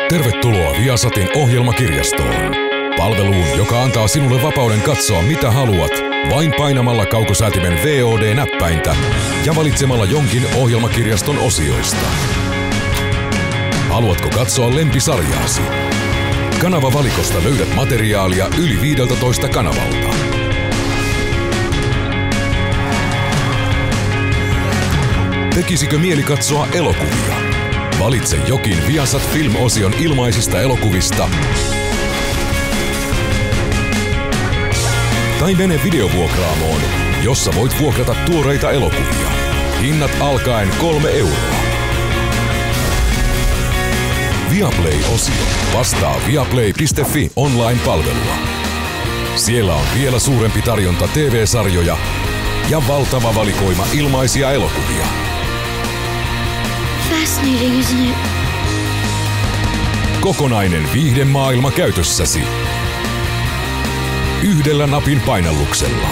Tervetuloa Viasatin ohjelmakirjastoon. Palveluun, joka antaa sinulle vapauden katsoa mitä haluat, vain painamalla kaukosäätimen VOD-näppäintä ja valitsemalla jonkin ohjelmakirjaston osioista. Haluatko katsoa lempisarjaasi? Kanavavalikosta löydät materiaalia yli 15 kanavalta. Tekisikö mieli katsoa elokuvia? Valitse jokin Viasat Film-osion ilmaisista elokuvista tai mene videovuokraamoon, jossa voit vuokrata tuoreita elokuvia. Hinnat alkaen 3 €. Viaplay-osio vastaa viaplay.fi online-palvelua. Siellä on vielä suurempi tarjonta TV-sarjoja ja valtava valikoima ilmaisia elokuvia. Fascinating, isn't it? Kokonainen viihdemaailma käytössäsi. Yhdellä napin painalluksella.